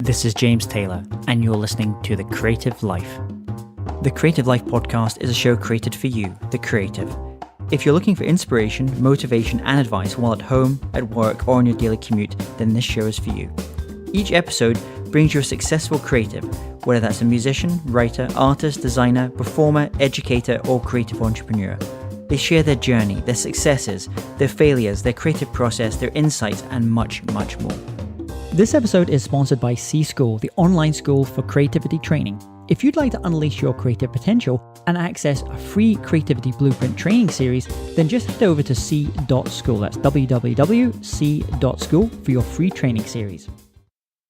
This is James Taylor, and you're listening to The Creative Life. The Creative Life podcast is a show created for you, the creative. If you're looking for inspiration, motivation, and advice while at home, at work, or on your daily commute, then this show is for you. Each episode brings you a successful creative, whether that's a musician, writer, artist, designer, performer, educator, or creative entrepreneur. They share their journey, their successes, their failures, their creative process, their insights, and much, much more. This episode is sponsored by C-School, the online school for creativity training. If you'd like to unleash your creative potential and access a free Creativity Blueprint training series, then just head over to c.school. That's www.c.school for your free training series.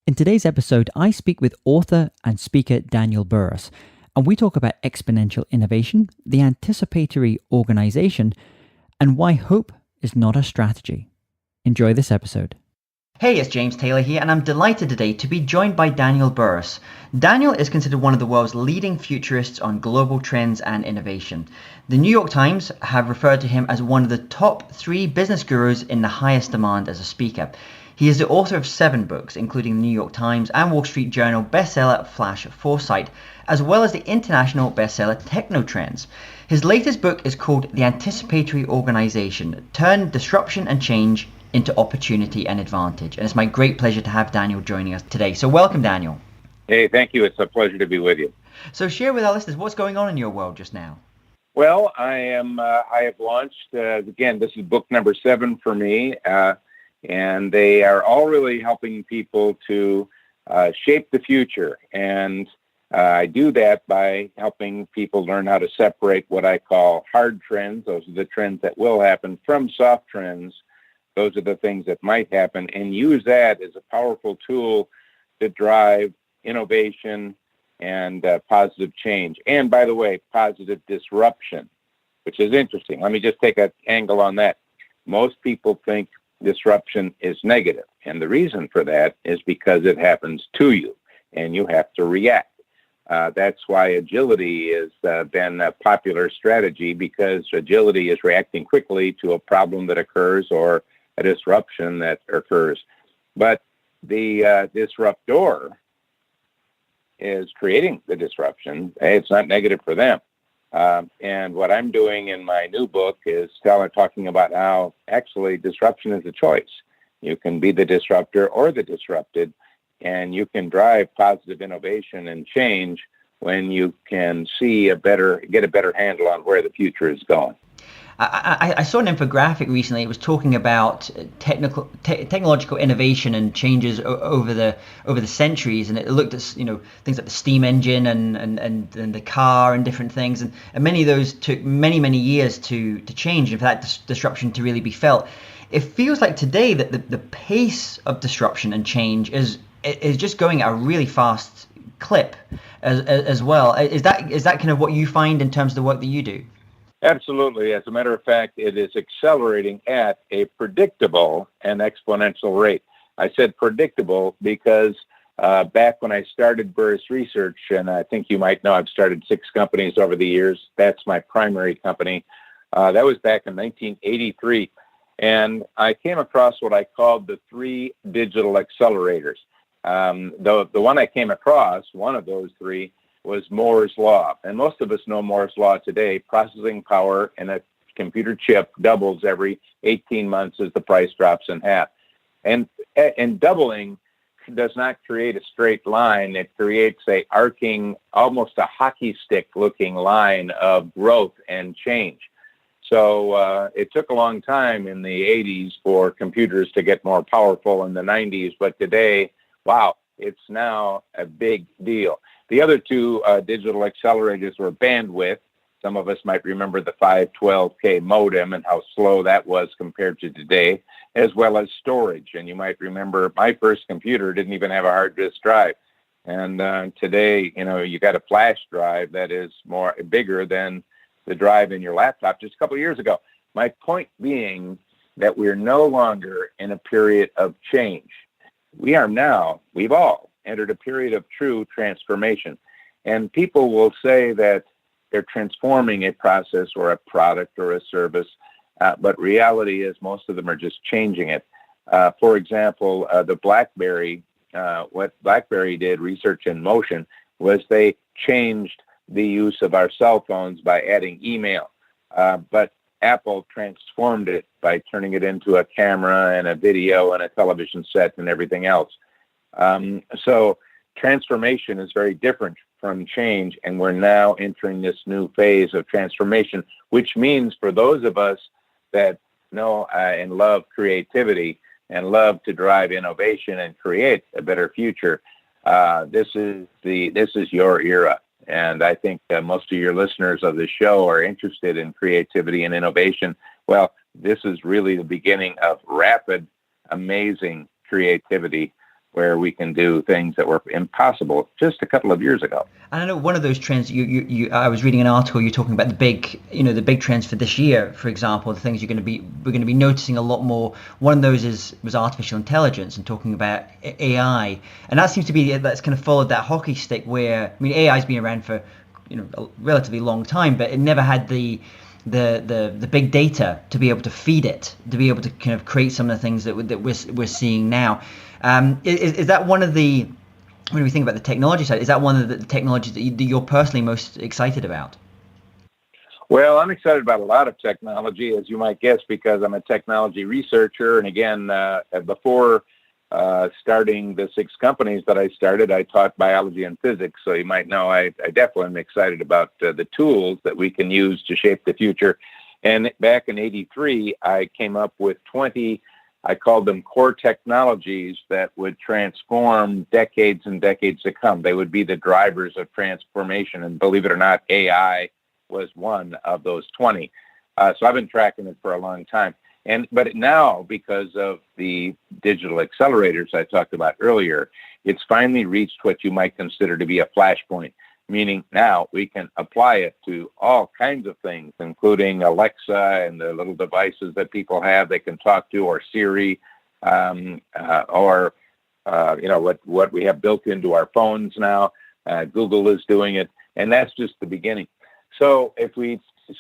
In today's episode, I speak with author and speaker Daniel Burrus, and we talk about exponential innovation, the Anticipatory Organization, and why hope is not a strategy. Enjoy this episode. Hey, it's James Taylor here, and I'm delighted today to be joined by Daniel Burrus. Daniel is considered one of the world's leading futurists on global trends and innovation. The New York Times have referred to him as one of the top 3 business gurus in the highest demand as a speaker. He is the author of 7 books, including the New York Times and Wall Street Journal bestseller Flash Foresight, as well as the international bestseller Technotrends. His latest book is called The Anticipatory Organization: Turn Disruption and Change into Opportunity and Advantage. And it's my great pleasure to have Daniel joining us today. So welcome, Daniel. Hey, thank you. It's a pleasure to be with you. So share with our listeners what's going on in your world just now. Well, I have launched, again, this is book number 7 for me, and they are all really helping people to shape the future. And I do that by helping people learn how to separate what I call hard trends. Those are the trends that will happen, from soft trends. Those are the things that might happen, and use that as a powerful tool to drive innovation and positive change. And by the way, positive disruption, which is interesting. Let me just take an angle on that. Most people think disruption is negative, and the reason for that is because it happens to you, and you have to react. That's why agility has been a popular strategy, because agility is reacting quickly to a problem that occurs or a disruption that occurs. But the disruptor is creating the disruption. It's not negative for them. And what I'm doing in my new book is talking about how actually disruption is a choice. You can be the disruptor or the disrupted, and you can drive positive innovation and change when you can get a better handle on where the future is going. I saw an infographic recently. It was talking about technological innovation and changes over the centuries, and it looked at things like the steam engine and the car and different things, and many of those took many years to change, and for that disruption to really be felt. It feels like today that the pace of disruption and change is just going at a really fast clip as well. Is that kind of what you find in terms of the work that you do? Absolutely. As a matter of fact, it is accelerating at a predictable and exponential rate. I said predictable because back when I started Burrus Research, and I think you might know I've started 6 companies over the years. That's my primary company. That was back in 1983. And I came across what I called the 3 digital accelerators. The one I came across, one of those 3, was Moore's Law. And most of us know Moore's Law today. Processing power in a computer chip doubles every 18 months as the price drops in half. And doubling does not create a straight line. It creates a arcing, almost a hockey stick looking line of growth and change. So it took a long time in the 80s for computers to get more powerful, in the 90s, but today, wow, it's now a big deal. The other 2 digital accelerators were bandwidth. Some of us might remember the 512K modem and how slow that was compared to today, as well as storage. And you might remember my first computer didn't even have a hard disk drive. And today, you got a flash drive that is bigger than the drive in your laptop just a couple of years ago. My point being that we're no longer in a period of change. We've all entered a period of true transformation. And people will say that they're transforming a process or a product or a service, but reality is most of them are just changing it. For example, the BlackBerry what BlackBerry did, research in motion, was they changed the use of our cell phones by adding email. But Apple transformed it by turning it into a camera and a video and a television set and everything else. So transformation is very different from change, and we're now entering this new phase of transformation, which means for those of us that know and love creativity and love to drive innovation and create a better future, this is your era. And I think most of your listeners of this show are interested in creativity and innovation. Well, this is really the beginning of rapid, amazing creativity, where we can do things that were impossible just a couple of years ago. And I know one of those trends. I was reading an article. You're talking about the big trends for this year. For example, the things we're going to be noticing a lot more. One of those was artificial intelligence, and talking about AI. And that seems to be that's kind of followed that hockey stick. Where AI's been around for a relatively long time, but it never had the big data to be able to feed it, to be able to kind of create some of the things that we're seeing now. Is that one of the, when we think about the technology side, is that one of the technologies that you're personally most excited about? Well, I'm excited about a lot of technology, as you might guess, because I'm a technology researcher. And again, before starting the 6 companies that I started, I taught biology and physics. So you might know I definitely am excited about the tools that we can use to shape the future. And back in '83, I came up with 20, I called them core technologies that would transform decades and decades to come. They would be the drivers of transformation. And believe it or not, AI was one of those 20. So I've been tracking it for a long time. But now, because of the digital accelerators I talked about earlier, it's finally reached what you might consider to be a flashpoint, meaning now we can apply it to all kinds of things, including Alexa and the little devices that people have they can talk to, or Siri, or what we have built into our phones now. Google is doing it, and that's just the beginning. So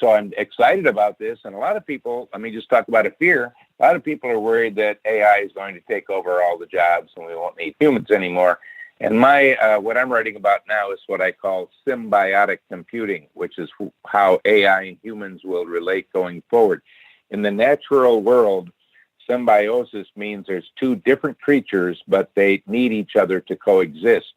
I'm excited about this, and a lot of people, let me just talk about a fear. A lot of people are worried that AI is going to take over all the jobs and we won't need humans anymore. And what I'm writing about now is what I call symbiotic computing, which is how AI and humans will relate going forward. In the natural world, symbiosis means there's 2 different creatures, but they need each other to coexist.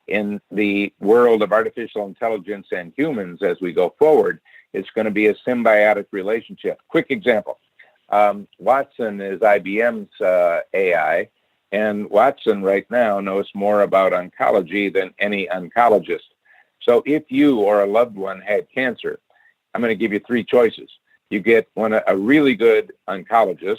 In the world of artificial intelligence and humans, as we go forward, it's going to be a symbiotic relationship. Quick example. Watson is IBM's AI, and Watson right now knows more about oncology than any oncologist. So if you or a loved one had cancer, I'm going to give you 3 choices. You get a really good oncologist,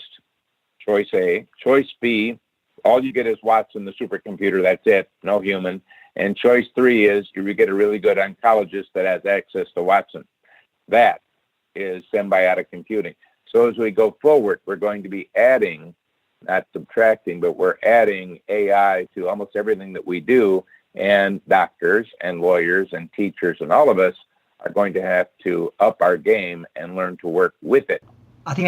choice A. Choice B, all you get is Watson, the supercomputer, that's it, no human. And choice 3 is you get a really good oncologist that has access to Watson. That is symbiotic computing. So as we go forward, we're going to be adding, not subtracting, but we're adding AI to almost everything that we do. And doctors and lawyers and teachers and all of us are going to have to up our game and learn to work with it. I think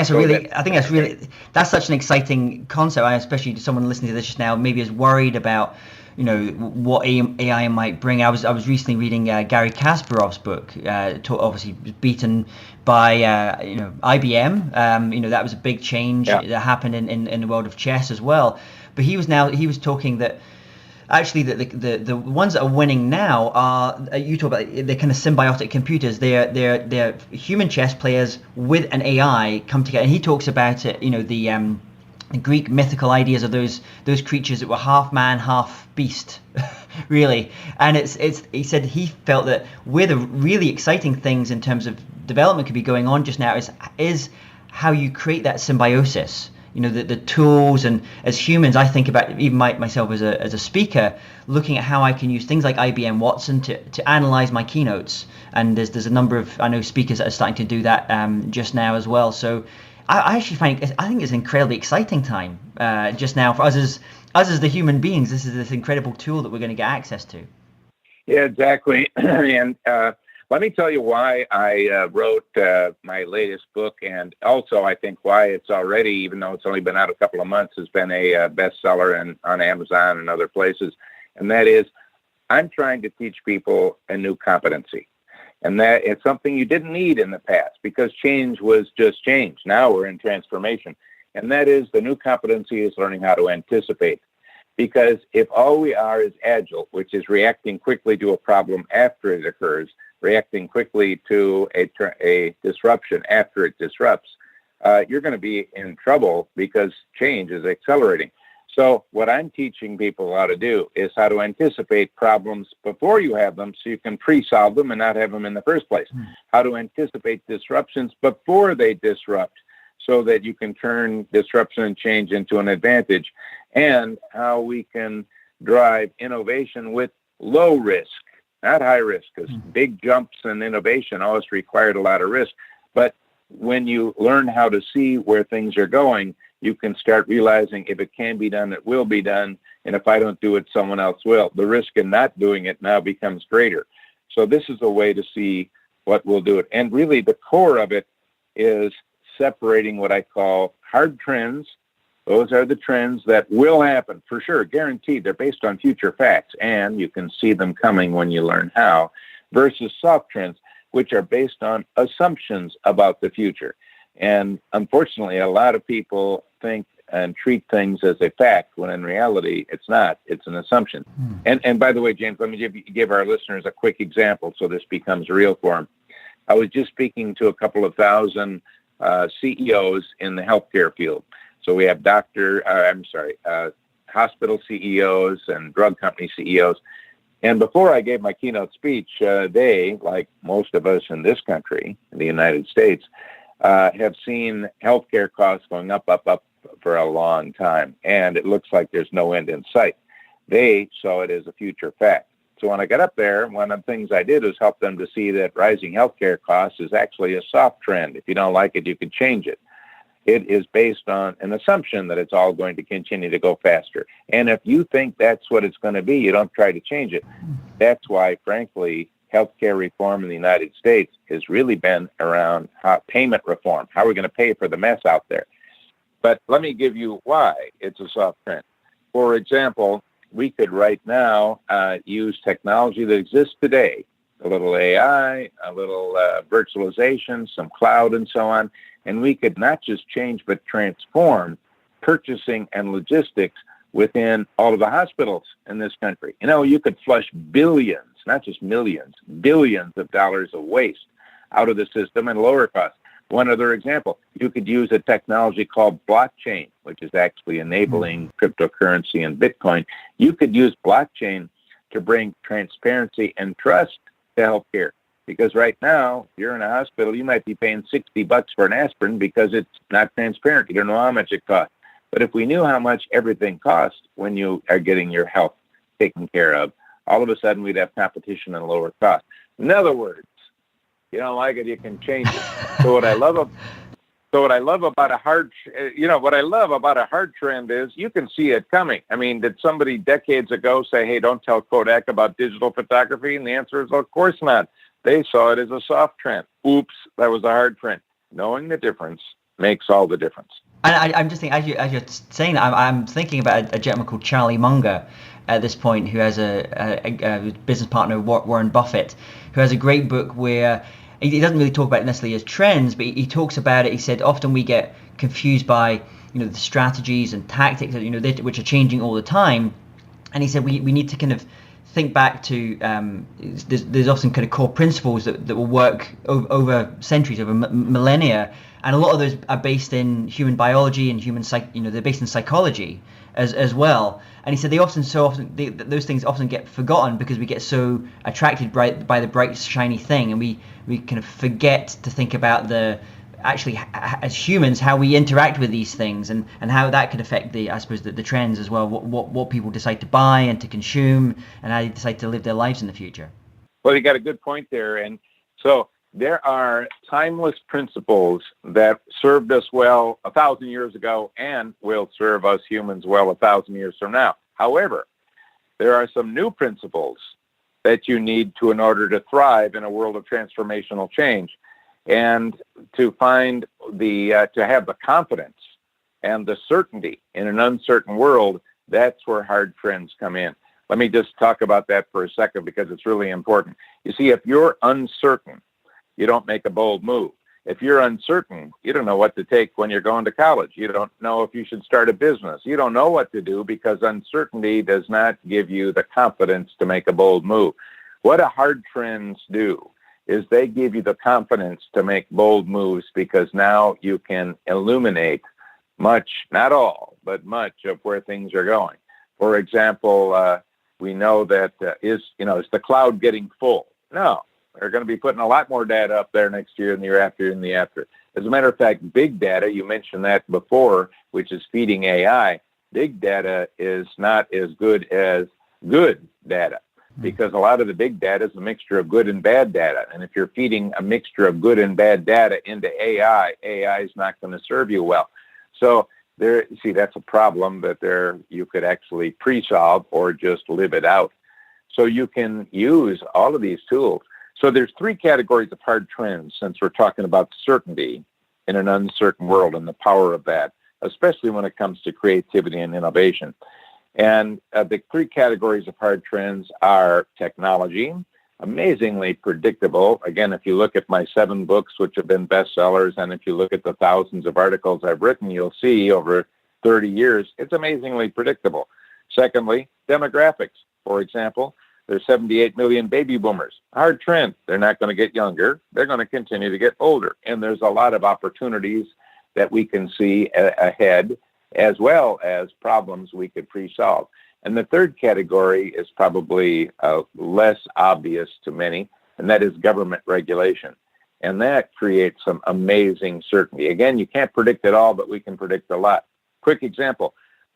that's such an exciting concept. Especially someone listening to this just now maybe is worried about what AI might bring. I was recently reading Gary Kasparov's book. Obviously beaten by IBM. That was a big change that happened in the world of chess as well. But he was talking that actually the ones that are winning now are, you talk about, they're kind of symbiotic computers. They're human chess players with an AI come together. And he talks about it. The Greek mythical ideas of those creatures that were half man, half beast, really. And he said he felt that where the really exciting things in terms of development could be going on just now is how you create that symbiosis. The tools, and as humans, I think about even myself as a speaker, looking at how I can use things like IBM Watson to analyze my keynotes. And there's a number of, I know, speakers that are starting to do that just now as well. So I actually think it's an incredibly exciting time just now for us as the human beings. This is this incredible tool that we're going to get access to. Yeah, exactly. And Let me tell you why I wrote my latest book, and also I think why it's already, even though it's only been out a couple of months, has been a bestseller and on Amazon and other places. And that is, I'm trying to teach people a new competency. And that it's something you didn't need in the past because change was just change. Now we're in transformation. And that is, the new competency is learning how to anticipate. Because if all we are is agile, which is reacting quickly to a problem after it occurs, reacting quickly to a disruption after it disrupts, you're going to be in trouble because change is accelerating. So what I'm teaching people how to do is how to anticipate problems before you have them so you can pre-solve them and not have them in the first place. How to anticipate disruptions before they disrupt so that you can turn disruption and change into an advantage, and how we can drive innovation with low risk, not high risk, because big jumps in innovation always required a lot of risk. But when you learn how to see where things are going, you can start realizing if it can be done, it will be done. And if I don't do it, someone else will. The risk in not doing it now becomes greater. So this is a way to see what will do it. And really the core of it is separating what I call hard trends. Those are the trends that will happen for sure, guaranteed. They're based on future facts, and you can see them coming when you learn how, versus soft trends, which are based on assumptions about the future. And unfortunately, a lot of people think and treat things as a fact when in reality it's not. It's an assumption. And by the way, James, let me give our listeners a quick example so this becomes real for them. I was just speaking to a couple of thousand CEOs in the healthcare field. So we have hospital CEOs and drug company CEOs. And before I gave my keynote speech, they, like most of us in this country, in the United States, have seen healthcare costs going up for a long time. And it looks like there's no end in sight. They saw it as a future fact. So when I got up there, one of the things I did was help them to see that rising healthcare costs is actually a soft trend. If you don't like it, you can change it. It is based on an assumption that it's all going to continue to go faster. And if you think that's what it's going to be, you don't try to change it. That's why, frankly, healthcare reform in the United States has really been around payment reform. How are we going to pay for the mess out there? But let me give you why it's a soft trend. For example, we could right now use technology that exists today, a little AI, a little virtualization, some cloud and so on, and we could not just change but transform purchasing and logistics within all of the hospitals in this country. You know, you could flush billions, not just millions, billions of dollars of waste out of the system and lower costs. One other example, you could use a technology called blockchain, which is actually enabling cryptocurrency and Bitcoin. You could use blockchain to bring transparency and trust to healthcare. Because right now, if you're in a hospital, you might be paying $60 for an aspirin because it's not transparent. You don't know how much it costs. But if we knew how much everything costs when you are getting your health taken care of, all of a sudden we'd have competition and lower cost. In other words, you don't like it, you can change it. So what I love about a hard trend is you can see it coming. I mean, did somebody decades ago say, hey, don't tell Kodak about digital photography? And the answer is, of course not. They saw it as a soft trend. Oops, that was a hard trend. Knowing the difference makes all the difference. And I'm just thinking, as you're saying that, I'm thinking about a gentleman called Charlie Munger at this point, who has a business partner, Warren Buffett, who has a great book where he doesn't really talk about it necessarily as trends, but he talks about it. He said often we get confused by the strategies and tactics which are changing all the time, and he said we need to kind of think back to there's often kind of core principles that will work over centuries, over millennia, and a lot of those are based in human biology and they're based in psychology as well. And he said those things often get forgotten because we get so attracted by the bright shiny thing, and we kind of forget to think about actually as humans how we interact with these things and how that could affect the trends as well, what people decide to buy and to consume, and how they decide to live their lives in the future. Well, you got a good point there. And so there are timeless principles that served us well 1,000 years ago and will serve us humans well 1,000 years from now. However, there are some new principles that you need in order to thrive in a world of transformational change. And to find to have the confidence and the certainty in an uncertain world, that's where hard trends come in. Let me just talk about that for a second because it's really important. You see, if you're uncertain, you don't make a bold move. If you're uncertain, you don't know what to take when you're going to college. You don't know if you should start a business. You don't know what to do because uncertainty does not give you the confidence to make a bold move. What hard trends do is they give you the confidence to make bold moves because now you can illuminate much, not all, but much of where things are going. For example, we know that is the cloud getting full? No. They're going to be putting a lot more data up there next year and the year after and the after. As a matter of fact, big data, you mentioned that before, which is feeding AI. Big data is not as good as good data because a lot of the big data is a mixture of good and bad data. And if you're feeding a mixture of good and bad data into AI, AI is not going to serve you well. So that's a problem that you could actually pre-solve or just live it out. So you can use all of these tools. So there's three categories of hard trends since we're talking about certainty in an uncertain world and the power of that, especially when it comes to creativity and innovation. And the three categories of hard trends are technology, amazingly predictable. Again, if you look at my 7 books, which have been bestsellers, and if you look at the thousands of articles I've written, you'll see over 30 years, it's amazingly predictable. Secondly, demographics. For example, there's 78 million baby boomers. Hard trend. They're not going to get younger. They're going to continue to get older. And there's a lot of opportunities that we can see ahead, as well as problems we could pre-solve. And the third category is probably less obvious to many, and that is government regulation. And that creates some amazing certainty. Again, you can't predict it all, but we can predict a lot. Quick example.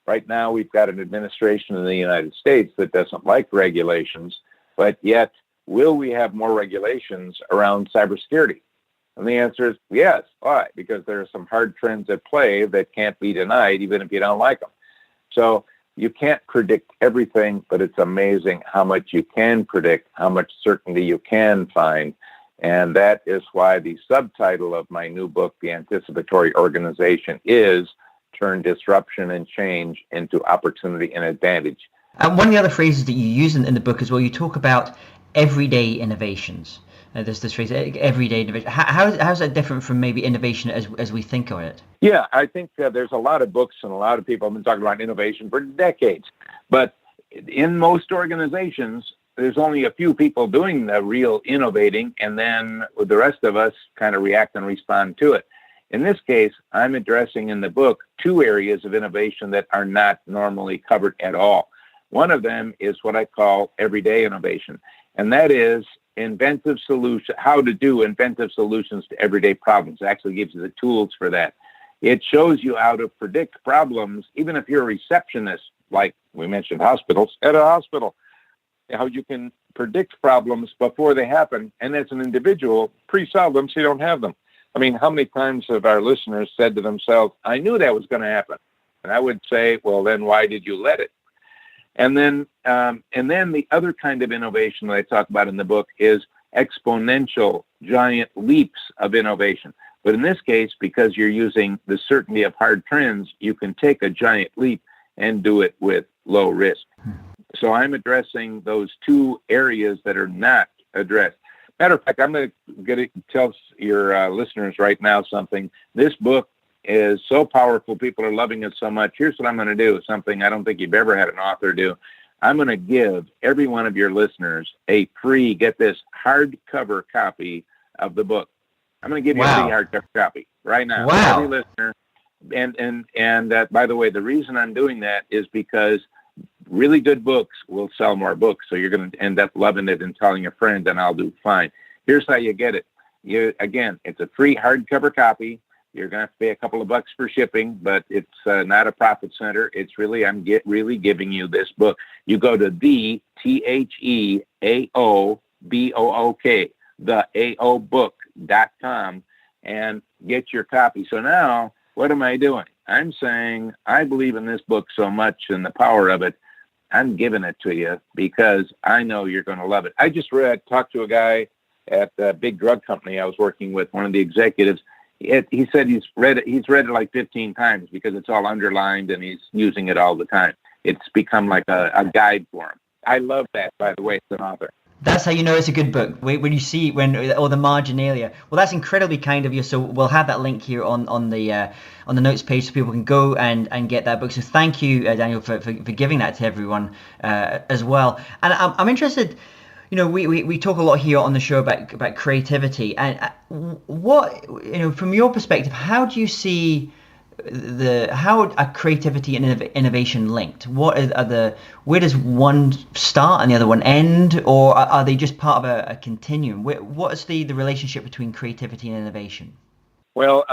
Right now, we've got an administration in the United States that doesn't like regulations, but yet, will we have more regulations around cybersecurity? And the answer is yes. Why? Because there are some hard trends at play that can't be denied, even if you don't like them. So you can't predict everything, but it's amazing how much you can predict, how much certainty you can find. And that is why the subtitle of my new book, The Anticipatory Organization, is Turn Disruption and Change into Opportunity and Advantage. And one of the other phrases that you use in the book as well, you talk about everyday innovations. There's this phrase, everyday innovation. How's that different from maybe innovation as we think of it? Yeah, I think there's a lot of books and a lot of people have been talking about innovation for decades. But in most organizations, there's only a few people doing the real innovating, and then the rest of us kind of react and respond to it. In this case, I'm addressing in the book 2 areas of innovation that are not normally covered at all. One of them is what I call everyday innovation, and that is how to do inventive solutions to everyday problems. It actually gives you the tools for that. It shows you how to predict problems, even if you're a receptionist, like we mentioned hospitals, at a hospital, how you can predict problems before they happen, and as an individual, pre-solve them so you don't have them. I mean, how many times have our listeners said to themselves, I knew that was going to happen? And I would say, well, then why did you let it? And then the other kind of innovation that I talk about in the book is exponential, giant leaps of innovation. But in this case, because you're using the certainty of hard trends, you can take a giant leap and do it with low risk. So I'm addressing those 2 areas that are not addressed. Matter of fact, I'm going to tell your listeners right now something. This book is so powerful. People are loving it so much. Here's what I'm going to do, something I don't think you've ever had an author do. I'm going to give every one of your listeners a free, get this, hardcover copy of the book. I'm going to give you a free hardcover copy right now. Wow. Every listener. And by the way, the reason I'm doing that is because really good books will sell more books. So you're going to end up loving it and telling a friend, and I'll do fine. Here's how you get it. It's a free hardcover copy. You're going to have to pay a couple of bucks for shipping, but it's not a profit center. It's really, really giving you this book. You go to theaobook.com and get your copy. So now, what am I doing? I'm saying I believe in this book so much and the power of it. I'm giving it to you because I know you're going to love it. I just talked to a guy at the big drug company I was working with, one of the executives. He said he's read it like 15 times because it's all underlined and he's using it all the time. It's become like a guide for him. I love that, by the way, as an author. That's how you know it's a good book, when you see the marginalia. Well, that's incredibly kind of you. So we'll have that link here on the notes page so people can go and get that book. So thank you, Daniel, for giving that to everyone as well. And I'm interested. We talk a lot here on the show about creativity, and what from your perspective, how do you see how are creativity and innovation linked? Where does one start and the other one end, or are they just part of a continuum? What is the relationship between creativity and innovation? Well,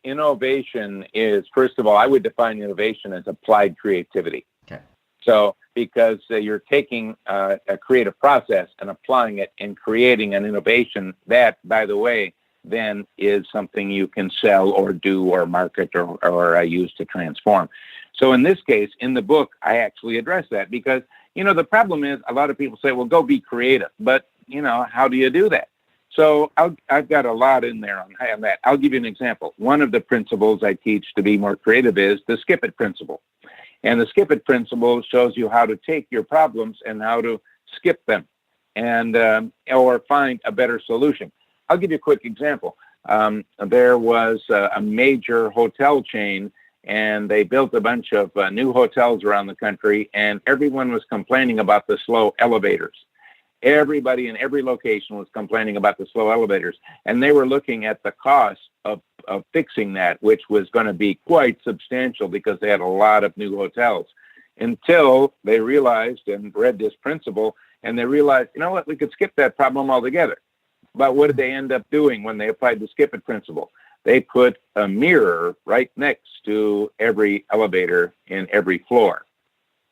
innovation is, first of all, I would define innovation as applied creativity. Okay. So because you're taking a creative process and applying it and creating an innovation that, by the way, then is something you can sell or do or market or use to transform. So in this case, in the book, I actually address that because, the problem is a lot of people say, well, go be creative. But, how do you do that? So I've got a lot in there on that. I'll give you an example. One of the principles I teach to be more creative is the skip it principle. And the skip it principle shows you how to take your problems and how to skip them and or find a better solution. I'll give you a quick example. There was a major hotel chain, and they built a bunch of new hotels around the country, and everyone was complaining about the slow elevators. Everybody in every location was complaining about the slow elevators, and they were looking at the cost of fixing that, which was going to be quite substantial because they had a lot of new hotels, until they realized and read this principle, and they realized, you know what, we could skip that problem altogether. But what did they end up doing when they applied the skip it principle? They put a mirror right next to every elevator in every floor.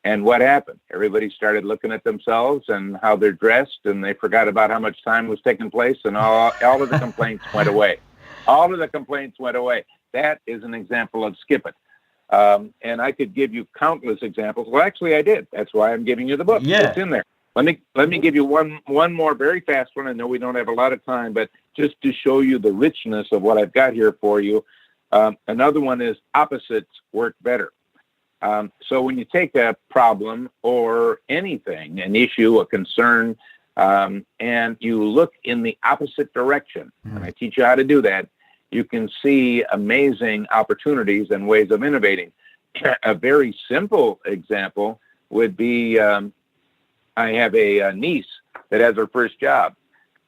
And what happened? Everybody started looking at themselves and how they're dressed, and they forgot about how much time was taking place, and all of the complaints went away. All of the complaints went away. That is an example of skip it. And I could give you countless examples. Well, actually, I did. That's why I'm giving you the book. Yeah. It's in there. Let me give you one more very fast one. I know we don't have a lot of time, but just to show you the richness of what I've got here for you. Another one is opposites work better. So when you take a problem or anything, an issue, a concern, and you look in the opposite direction, and I teach you how to do that, you can see amazing opportunities and ways of innovating. A very simple example would be, I have a niece that has her first job,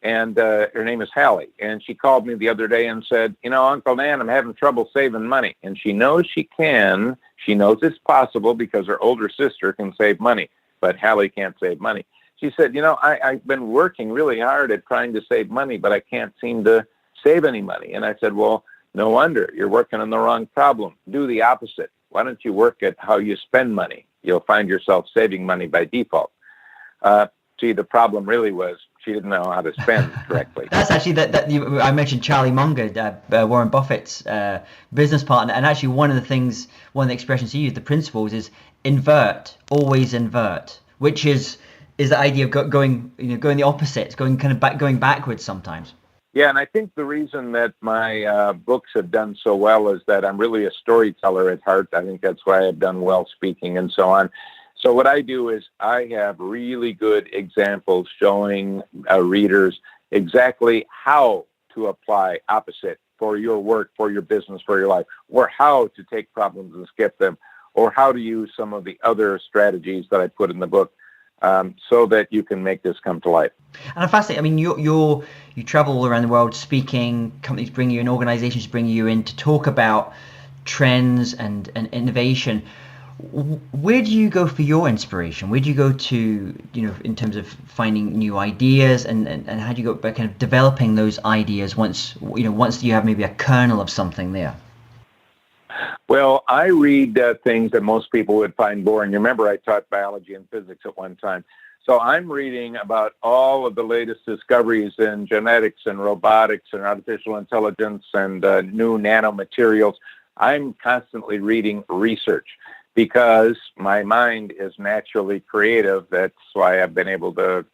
and her name is Hallie. And she called me the other day and said, Uncle Dan, I'm having trouble saving money. And she knows she can. She knows it's possible because her older sister can save money, but Hallie can't save money. She said, I've been working really hard at trying to save money, but I can't seem to save any money. And I said, well, no wonder. You're working on the wrong problem. Do the opposite. Why don't you work at how you spend money? You'll find yourself saving money by default. See, the problem really was she didn't know how to spend correctly. That's actually I mentioned Charlie Munger, Warren Buffett's business partner, and actually one of the expressions he used, the principles, is invert, always invert, which is the idea of going the opposite, going backwards sometimes. Yeah, and I think the reason that my books have done so well is that I'm really a storyteller at heart. I think that's why I've done well speaking and so on. So what I do is I have really good examples showing readers exactly how to apply opposite for your work, for your business, for your life, or how to take problems and skip them, or how to use some of the other strategies that I put in the book so that you can make this come to life. And I'm fascinated. I mean, you travel all around the world speaking, companies bring you in, organizations bring you in to talk about trends and innovation. Where do you go for your inspiration? Where do you go to, in terms of finding new ideas, and how do you go about kind of developing those ideas once you have maybe a kernel of something there? Well, I read things that most people would find boring. You remember I taught biology and physics at one time. So I'm reading about all of the latest discoveries in genetics and robotics and artificial intelligence and new nanomaterials. I'm constantly reading research, because my mind is naturally creative. That's why I've been able to,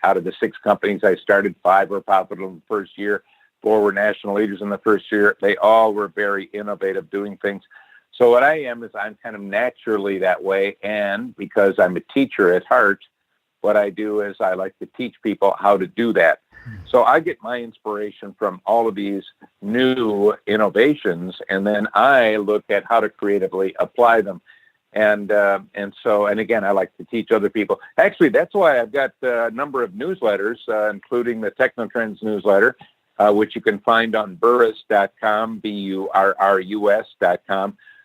out of the 6 companies I started, 5 were profitable in the first year, 4 were national leaders in the first year. They all were very innovative doing things. So what I am is I'm kind of naturally that way. And because I'm a teacher at heart, what I do is I like to teach people how to do that. So I get my inspiration from all of these new innovations, and then I look at how to creatively apply them. And again, I like to teach other people. Actually, that's why I've got a number of newsletters, including the Technotrends newsletter, which you can find on Burrus.com, BURRUS.com.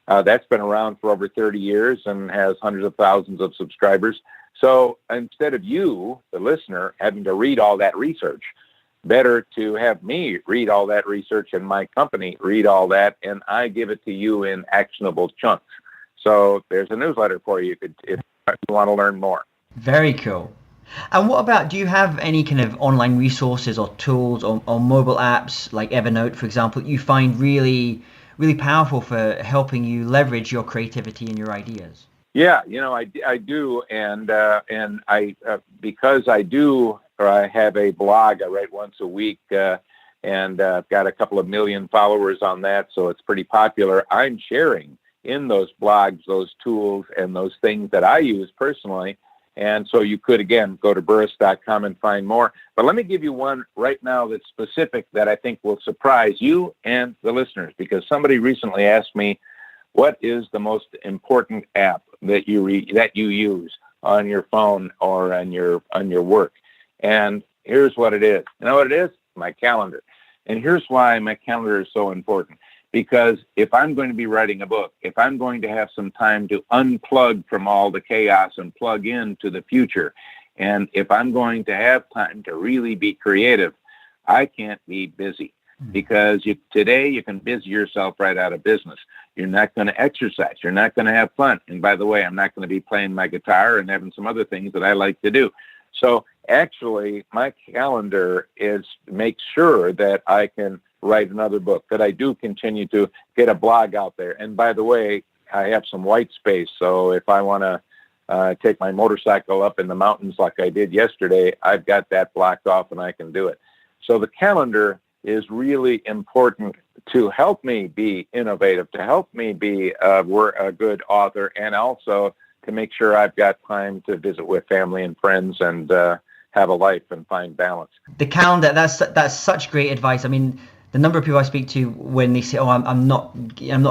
That's been around for over 30 years and has hundreds of thousands of subscribers. So instead of you, the listener, having to read all that research, better to have me read all that research and my company read all that, and I give it to you in actionable chunks. So there's a newsletter for you if you want to learn more. Very cool. And what about, do you have any kind of online resources or tools or mobile apps like Evernote, for example, that you find really, really powerful for helping you leverage your creativity and your ideas? Yeah, I do, and I because I do, or I have a blog. I write once a week, and I've got a couple of million followers on that, so it's pretty popular. I'm sharing in those blogs those tools and those things that I use personally, and so you could again go to Burrus.com and find more. But let me give you one right now that's specific that I think will surprise you and the listeners, because somebody recently asked me, what is the most important app that you use on your phone or on your work? And here's what it is. You know what it is? My calendar. And here's why my calendar is so important. Because if I'm going to be writing a book, if I'm going to have some time to unplug from all the chaos and plug into the future, and if I'm going to have time to really be creative, I can't be busy. Because today you can busy yourself right out of business. You're not going to exercise. You're not going to have fun. And by the way, I'm not going to be playing my guitar and having some other things that I like to do. So actually, my calendar makes sure that I can write another book, that I do continue to get a blog out there. And by the way, I have some white space. So if I want to take my motorcycle up in the mountains like I did yesterday, I've got that blocked off and I can do it. So the calendar is really important to help me be innovative, to help me be a good author, and also to make sure I've got time to visit with family and friends and have a life and find balance. The calendar, that's such great advice. I mean, the number of people I speak to when they say, "Oh, I'm not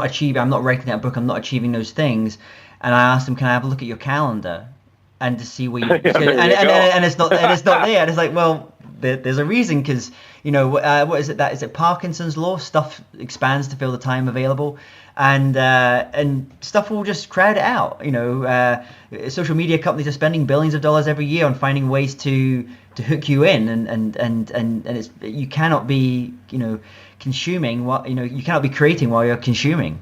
achieving, I'm not writing that book, I'm not achieving those things," and I ask them, "Can I have a look at your calendar?" and to see where you, and it's not there. And it's like, well, there's a reason, because what is it, that is it Parkinson's Law? Stuff expands to fill the time available, and stuff will just crowd it out. Social media companies are spending billions of dollars every year on finding ways to hook you in, and it's, you cannot be consuming what you cannot be creating while you're consuming.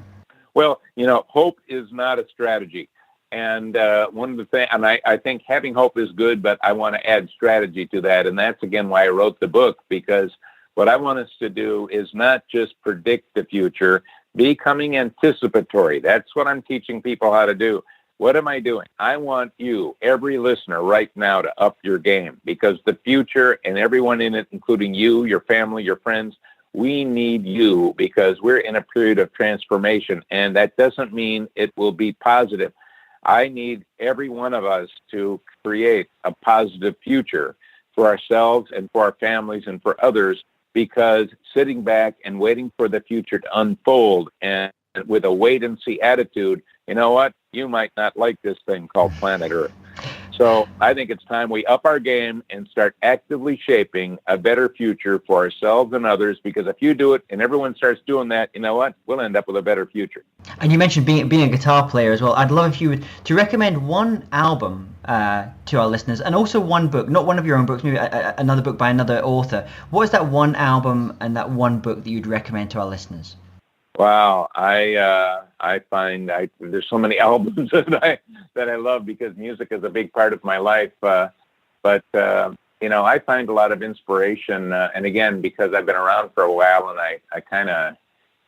Well, hope is not a strategy. And one of the things, and I think having hope is good, but I want to add strategy to that. And that's, again, why I wrote the book, because what I want us to do is not just predict the future, becoming anticipatory. That's what I'm teaching people how to do. What am I doing? I want you, every listener right now, to up your game, because the future and everyone in it, including you, your family, your friends, we need you, because we're in a period of transformation. And that doesn't mean it will be positive. I need every one of us to create a positive future for ourselves and for our families and for others, because sitting back and waiting for the future to unfold and with a wait and see attitude, you know what? You might not like this thing called planet Earth. So I think it's time we up our game and start actively shaping a better future for ourselves and others, because if you do it and everyone starts doing that, you know what? We'll end up with a better future. And you mentioned being a guitar player as well. I'd love if you would to recommend one album to our listeners, and also one book, not one of your own books, maybe another book by another author. What is that one album and that one book that you'd recommend to our listeners? Wow, I find there's so many albums that I love, because music is a big part of my life. But I find a lot of inspiration, and again, because I've been around for a while, and I kind of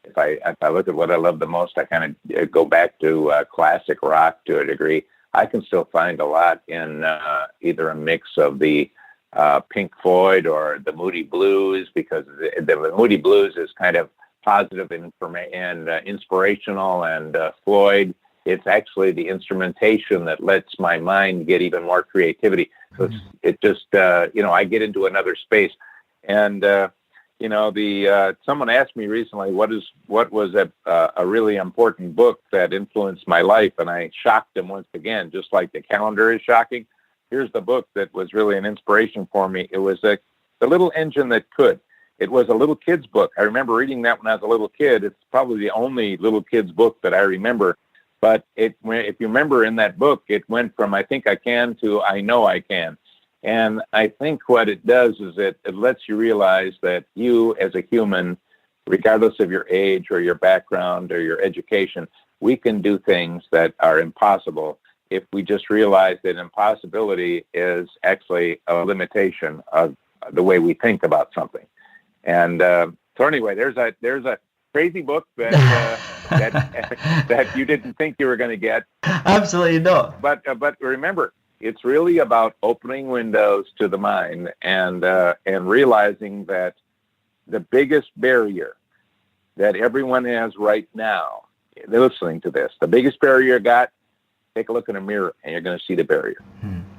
If I look at what I love the most, I kind of go back to classic rock to a degree. I can still find a lot in either a mix of the Pink Floyd or the Moody Blues, because the Moody Blues is kind of positive and inspirational, and Floyd, it's actually the instrumentation that lets my mind get even more creativity. So it just, I get into another space. And, someone asked me recently, what was a really important book that influenced my life? And I shocked them once again, just like the calendar is shocking. Here's the book that was really an inspiration for me. It was The Little Engine That Could. It was a little kid's book. I remember reading that when I was a little kid. It's probably the only little kid's book that I remember. But if you remember in that book, it went from I think I can to I know I can. And I think what it does is it lets you realize that you as a human, regardless of your age or your background or your education, we can do things that are impossible if we just realize that impossibility is actually a limitation of the way we think about something. And so anyway, there's a crazy book that that you didn't think you were going to get. Absolutely not. But remember, it's really about opening windows to the mind and realizing that the biggest barrier that everyone has right now, they're listening to this, the biggest barrier you got, take a look in a mirror and you're going to see the barrier.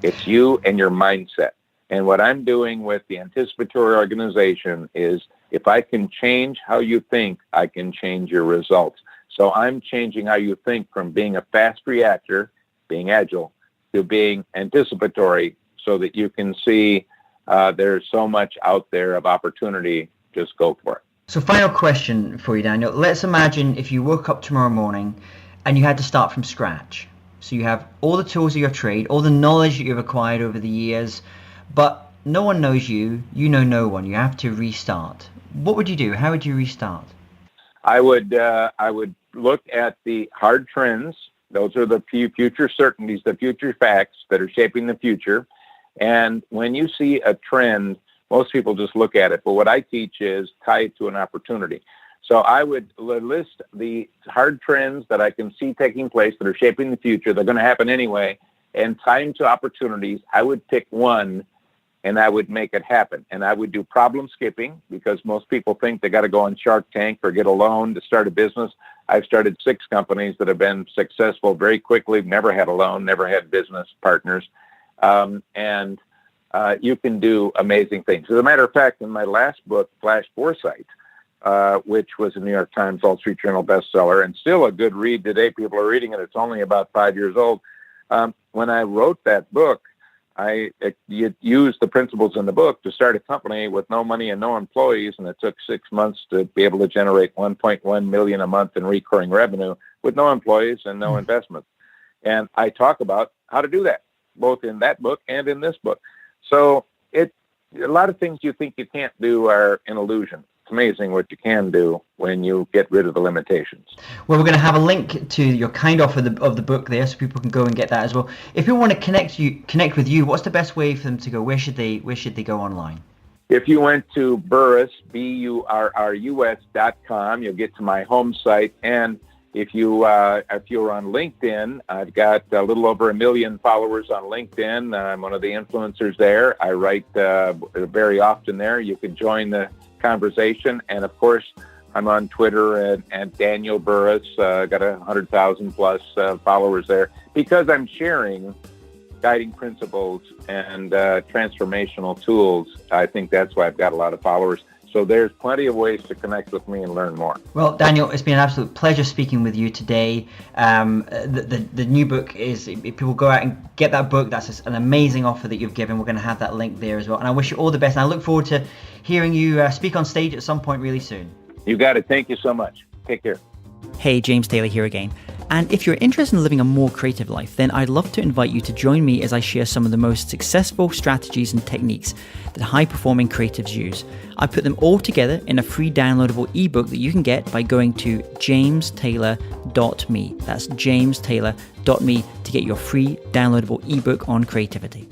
It's you and your mindset. And what I'm doing with the Anticipatory Organization is if I can change how you think, I can change your results. So I'm changing how you think from being a fast reactor, being agile, to being anticipatory, so that you can see there's so much out there of opportunity. Just go for it. So final question for you, Daniel. Let's imagine if you woke up tomorrow morning and you had to start from scratch. So you have all the tools of your trade, all the knowledge that you've acquired over the years, but no one knows you. You know no one. You have to restart. What would you do? How would you restart? I would look at the hard trends. Those are the future certainties, the future facts that are shaping the future. And when you see a trend, most people just look at it. But what I teach is tie it to an opportunity. So I would list the hard trends that I can see taking place that are shaping the future. They're going to happen anyway. And tie them to opportunities. I would pick one and I would make it happen. And I would do problem skipping, because most people think they got to go on Shark Tank or get a loan to start a business. I've started 6 companies that have been successful very quickly, never had a loan, never had business partners. And you can do amazing things. As a matter of fact, in my last book, Flash Foresight, which was a New York Times, Wall Street Journal bestseller, and still a good read today. People are reading it. It's only about 5 years old. When I wrote that book, I used the principles in the book to start a company with no money and no employees, and it took 6 months to be able to generate $1.1 million a month in recurring revenue with no employees and no investments. And I talk about how to do that, both in that book and in this book. So a lot of things you think you can't do are an illusion. It's amazing what you can do when you get rid of the limitations. Well, we're going to have a link to your kind offer of the book there, so people can go and get that as well. If people want to connect with you, what's the best way for them to go? Where should they go online? If you went to Burrus, BURRUS.com, you'll get to my home site. And if you're on LinkedIn, I've got a little over 1 million followers on LinkedIn. I'm one of the influencers there. I write very often there. You can join the conversation. And of course, I'm on Twitter and Daniel Burrus. Got 100,000 plus followers there, because I'm sharing guiding principles and transformational tools. I think that's why I've got a lot of followers. So there's plenty of ways to connect with me and learn more. Well, Daniel, it's been an absolute pleasure speaking with you today. The new book is, if people go out and get that book, that's an amazing offer that you've given. We're going to have that link there as well. And I wish you all the best. And I look forward to hearing you speak on stage at some point really soon. You got it. Thank you so much. Take care. Hey, James Taylor here again. And if you're interested in living a more creative life, then I'd love to invite you to join me as I share some of the most successful strategies and techniques that high-performing creatives use. I put them all together in a free downloadable ebook that you can get by going to jamestaylor.me. That's jamestaylor.me to get your free downloadable ebook on creativity.